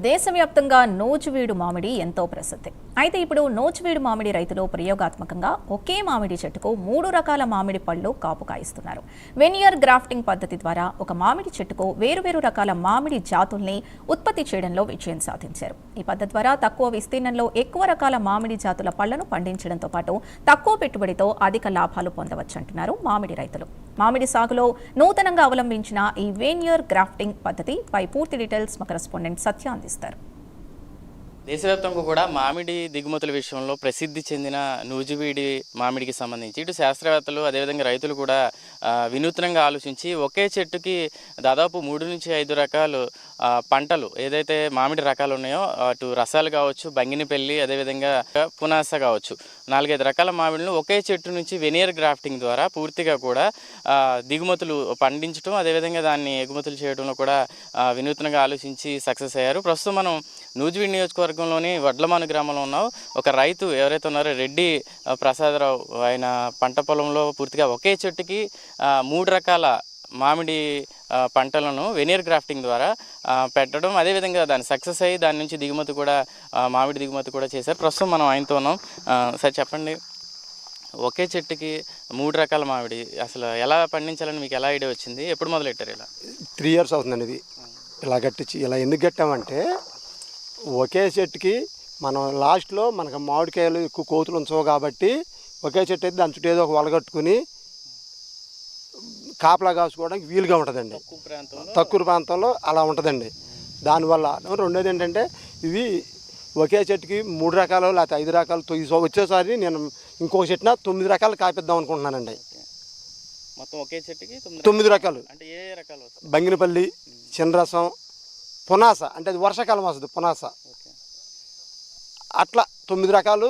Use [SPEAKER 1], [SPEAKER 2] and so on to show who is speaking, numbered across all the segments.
[SPEAKER 1] దేశవ్యాప్తంగా నూజివీడు మామిడి ఎంతో ప్రసిద్ధి. అయితే ఇప్పుడు నూజివీడు మామిడి రైతులు ప్రయోగాత్మకంగా ఒకే మామిడి చెట్టుకు 3 రకాల మామిడి పళ్ళు కాపు కాయిస్తున్నారు. వెనియర్ గ్రాఫ్టింగ్ పద్ధతి ద్వారా ఒక మామిడి చెట్టుకు వేరువేరు రకాల మామిడి జాతుల్ని ఉత్పత్తి చేయడంలో విజయం సాధించారు. ఈ పద్ధతి ద్వారా తక్కువ విస్తీర్ణంలో ఎక్కువ రకాల మామిడి జాతుల పళ్లను పండించడంతో పాటు తక్కువ పెట్టుబడితో అధిక లాభాలు పొందవచ్చంటున్నారు మామిడి రైతులు. మామిడి సాగులో నూతనంగా అవలంబించిన ఈ వెనియర్ గ్రాఫ్టింగ్ పద్ధతిపై పూర్తి డీటెయిల్స్ మా కరెస్పాండెంట్ సత్య అందిస్తారు.
[SPEAKER 2] దేశవ్యాప్తంగా కూడా మామిడి దిగుమతుల విషయంలో ప్రసిద్ధి చెందిన నూజివీడి మామిడికి సంబంధించి ఇటు శాస్త్రవేత్తలు అదేవిధంగా రైతులు కూడా వినూత్నంగా ఆలోచించి ఒకే చెట్టుకి దాదాపు 3 నుంచి 5 రకాలు పంటలు ఏదైతే మామిడి రకాలు ఉన్నాయో అటు రసాలు కావచ్చు, బంగినపల్లి, అదేవిధంగా పునాస కావచ్చు, 4-5 రకాల మామిడిని ఒకే చెట్టు నుంచి వెనియర్ గ్రాఫ్టింగ్ ద్వారా పూర్తిగా కూడా దిగుమతులు పండించడం అదేవిధంగా దాన్ని ఎగుమతులు చేయడంలో కూడా వినూత్నంగా ఆలోచించి సక్సెస్ అయ్యారు. ప్రస్తుతం మనం నూజివీడు నియోజకవర్గంలోని వడ్లమాను గ్రామంలో ఉన్నాం. ఒక రైతు ఎవరైతే ఉన్నారో రెడ్డి ప్రసాదరావు, ఆయన పంట పొలంలో పూర్తిగా ఒకే చెట్టుకి 3 రకాల మామిడి పంటలను వెనియర్ గ్రాఫ్టింగ్ ద్వారా పెట్టడం అదేవిధంగా దాన్ని సక్సెస్ అయ్యి దాని నుంచి దిగుమతి కూడా మామిడి దిగుమతి కూడా చేశారు. ప్రస్తుతం మనం ఆయనతో ఉన్నాం. సార్ చెప్పండి, ఒకే చెట్టుకి 3 రకాల మామిడి అసలు ఎలా పండించాలని మీకు ఎలా ఐడియా వచ్చింది? ఎప్పుడు మొదలెట్టారు? ఇలా
[SPEAKER 3] 3 years అవుతుందండి. ఇది ఇలా కట్టించి ఇలా ఎందుకు కట్టామంటే ఒకే చెట్టుకి మనం లాస్ట్లో మనకు మామిడికాయలు ఎక్కువ కోతులు ఉంచవు కాబట్టి ఒకే చెట్టు అయితే దాని చుట్టూ ఏదో ఒక వలగట్టుకుని కాపలా కాసుకోవడానికి వీలుగా ఉంటుందండి. తక్కువ ప్రాంతంలో అలా ఉంటుందండి. దానివల్ల రెండోది ఏంటంటే ఇవి ఒకే చెట్టుకి 3 రకాలు లేకపోతే 5 రకాలు వచ్చేసారి నేను ఇంకొక చెట్టున 9 రకాలు కాపిద్దాం అనుకుంటున్నానండి.
[SPEAKER 2] మొత్తం ఒకే చెట్టుకి
[SPEAKER 3] 9 రకాలు
[SPEAKER 2] అంటే ఏ రకాలు?
[SPEAKER 3] బంగినపల్లి, చిన్నరసం, పునాస అంటే అది వర్షాకాలం వస్తుంది పునాస. అట్లా 9 రకాలు.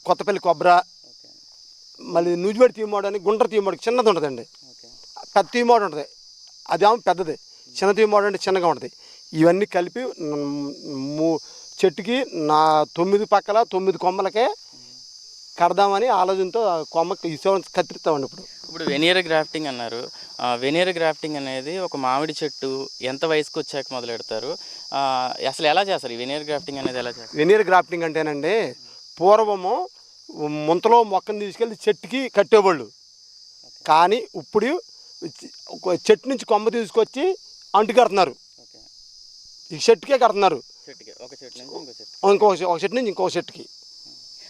[SPEAKER 3] కొత్తపల్లి కొబ్బరి, మళ్ళీ నూజివేడి తీయమోడు అని గుండ్ర తీయమోడు చిన్నది ఉంటుందండి, పెద్ద తీయమోడు ఉంటుంది అదేమో పెద్దది, చిన్న తీయమోడు అంటే చిన్నగా ఉంటుంది. ఇవన్నీ కలిపి చెట్టుకి 9 పక్కల 9 కొమ్మలకే కడదామని ఆలోచనతో కొమ్మకి కత్తిరిస్తామండి.
[SPEAKER 2] ఇప్పుడు వెనియర్ గ్రాఫ్టింగ్ అన్నారు. వెనియర్ గ్రాఫ్టింగ్ అనేది ఒక మామిడి చెట్టు ఎంత వయసుకు వచ్చాక మొదలు పెడతారు? అసలు ఎలా చేస్తారు ఈ వెనియర్ గ్రాఫ్టింగ్ అనేది? ఎలా చేస్తారు
[SPEAKER 3] వెనియర్ గ్రాఫ్టింగ్ అంటేనండి, పూర్వము ముంతలో మొక్కను తీసుకెళ్ళి చెట్టుకి కట్టేవాళ్ళు, కానీ ఇప్పుడు చెట్టు నుంచి కొమ్మ తీసుకొచ్చి అంటు కడుతున్నారు. ఈ చెట్టుకే కడుతున్నారు, ఒక చెట్టు నుంచి ఇంకొక చెట్టుకి.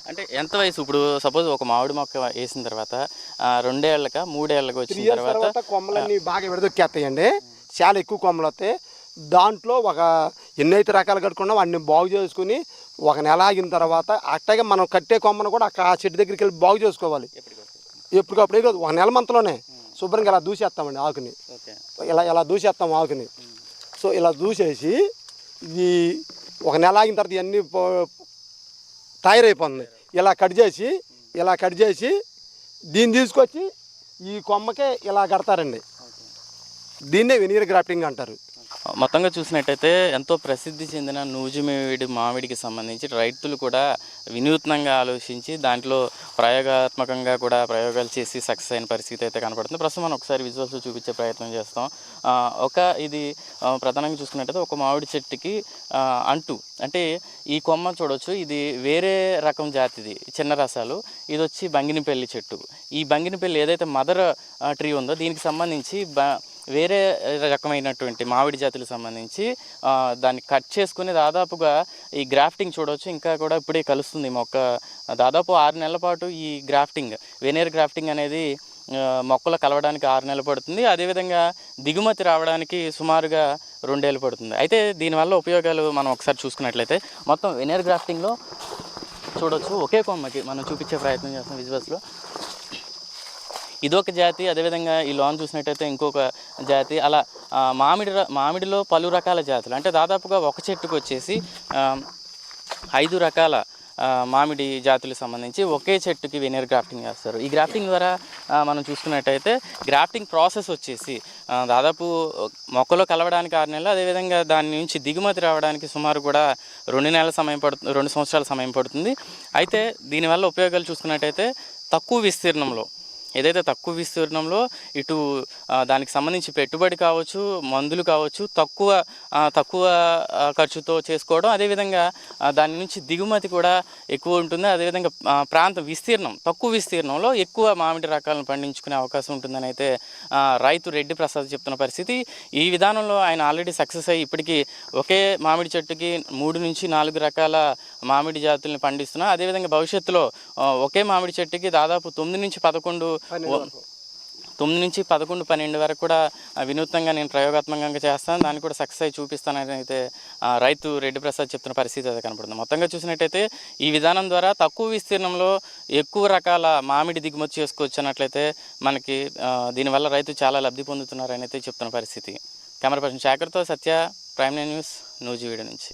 [SPEAKER 2] అంటే ఎంత వయసు? ఇప్పుడు సపోజ్ ఒక మామిడి మొక్క వేసిన తర్వాత 2 ఏళ్ళక 3 ఏళ్ళకి వచ్చిన తర్వాత
[SPEAKER 3] కొమ్మలన్నీ బాగా విడదొక్కేస్తాయండి. చాలా ఎక్కువ కొమ్మలు వస్తాయి. దాంట్లో ఒక ఎన్నైతే రకాలు కట్టుకున్నా వాటిని బాగు చేసుకుని 1 నెల ఆగిన తర్వాత అట్టగా మనం కట్టే కొమ్మను కూడా ఆ చెట్టు దగ్గరికి వెళ్ళి బాగు చేసుకోవాలి. ఎప్పటికప్పుడు 1 నెల మంతలోనే శుభ్రంగా ఇలా దూసేస్తామండి ఆకుని. ఇలా దూసేస్తాం ఆకుని. సో ఇలా దూసేసి ఇది 1 నెల ఆగిన తర్వాత ఇవన్నీ తయారైపోతుంది. ఇలా కట్ చేసి దీన్ని తీసుకొచ్చి ఈ కొమ్మకే ఇలా కడతారండి. దీన్నే వెనియర్ గ్రాఫ్టింగ్ అంటారు.
[SPEAKER 2] మొత్తంగా చూసినట్టయితే ఎంతో ప్రసిద్ధి చెందిన నూజివీడు మామిడికి సంబంధించి రైతులు కూడా వినూత్నంగా ఆలోచించి దాంట్లో ప్రయోగాత్మకంగా కూడా ప్రయోగాలు చేసి సక్సెస్ అయిన పరిస్థితి అయితే కనపడుతుంది. ప్రస్తుతం మనం ఒకసారి విజువల్స్ చూపించే ప్రయత్నం చేస్తాం. ఇది ప్రధానంగా చూసుకున్నట్టయితే ఒక మామిడి చెట్టుకి అంటు అంటే ఈ కొమ్మ చూడవచ్చు, ఇది వేరే రకం జాతిది చిన్న రసాలు. ఇది వచ్చి బంగినపల్లి చెట్టు. ఈ బంగినపల్లి ఏదైతే మదర్ ట్రీ ఉందో దీనికి సంబంధించి వేరే రకమైనటువంటి మామిడి జాతులకు సంబంధించి దాన్ని కట్ చేసుకుని దాదాపుగా ఈ గ్రాఫ్టింగ్ చూడవచ్చు. ఇంకా కూడా ఇప్పుడే కలుస్తుంది మొక్క. దాదాపు 6 నెలల పాటు ఈ గ్రాఫ్టింగ్ వెనియర్ గ్రాఫ్టింగ్ అనేది మొక్కలు కలవడానికి 6 నెలలు పడుతుంది. అదేవిధంగా దిగుమతి రావడానికి సుమారుగా 2 ఏళ్ళు పడుతుంది. అయితే దీనివల్ల ఉపయోగాలు మనం ఒకసారి చూసుకున్నట్లయితే మొత్తం వెనియర్ గ్రాఫ్టింగ్లో చూడవచ్చు ఒకే కొమ్మకి మనం చూపించే ప్రయత్నం చేస్తాం విజువల్స్లో. ఇదొక జాతి, అదేవిధంగా ఈ లోన్ చూసినట్టయితే ఇంకొక జాతి. అలా మామిడిలో పలు రకాల జాతులు అంటే దాదాపుగా ఒక చెట్టుకు వచ్చేసి 5 రకాల మామిడి జాతులకు సంబంధించి ఒకే చెట్టుకి వెనియర్ గ్రాఫ్టింగ్ చేస్తారు. ఈ గ్రాఫ్టింగ్ ద్వారా మనం చూసుకున్నట్టయితే గ్రాఫ్టింగ్ ప్రాసెస్ వచ్చేసి దాదాపు మొక్కలో కలవడానికి 6 నెలలు, అదేవిధంగా దాని నుంచి దిగుమతి రావడానికి సుమారు కూడా 2 సంవత్సరాల సమయం పడుతుంది. అయితే దీనివల్ల ఉపయోగాలు చూసుకున్నట్టయితే తక్కువ విస్తీర్ణంలో ఏదైతే తక్కువ విస్తీర్ణంలో ఇటు దానికి సంబంధించి పెట్టుబడి కావచ్చు, మందులు కావచ్చు, తక్కువ ఖర్చుతో చేసుకోవడం, అదేవిధంగా దాని నుంచి దిగుమతి కూడా ఎక్కువ ఉంటుంది. అదేవిధంగా తక్కువ విస్తీర్ణంలో ఎక్కువ మామిడి రకాలను పండించుకునే అవకాశం ఉంటుందని అయితే రైతు రెడ్డి ప్రసాద్ చెప్తున్న పరిస్థితి. ఈ విధానంలో ఆయన ఆల్రెడీ సక్సెస్ అయ్యి ఇప్పటికీ ఒకే మామిడి చెట్టుకి 3 నుంచి 4 రకాల మామిడి జాతుల్ని పండిస్తున్నారు. అదేవిధంగా భవిష్యత్తులో ఒకే మామిడి చెట్టుకి దాదాపు 9 నుంచి 11, 12 వరకు కూడా వినూత్నంగా నేను ప్రయోగాత్మకంగా చేస్తాను, దాన్ని కూడా సక్సెస్ అయ్యి చూపిస్తానని అయితే రైతు రెడ్డి ప్రసాద్ చెప్తున్న పరిస్థితి అయితే కనపడుతుంది. మొత్తంగా చూసినట్టయితే ఈ విధానం ద్వారా తక్కువ విస్తీర్ణంలో ఎక్కువ రకాల మామిడి దిగుమతి చేసుకోవచ్చు అన్నట్లయితే మనకి దీనివల్ల రైతు చాలా లబ్ధి పొందుతున్నారని అయితే చెప్తున్న పరిస్థితి. కెమెరా పర్సన్ శేఖర్తో సత్య, ప్రైమ్9 న్యూస్, నూజివీడు నుంచి.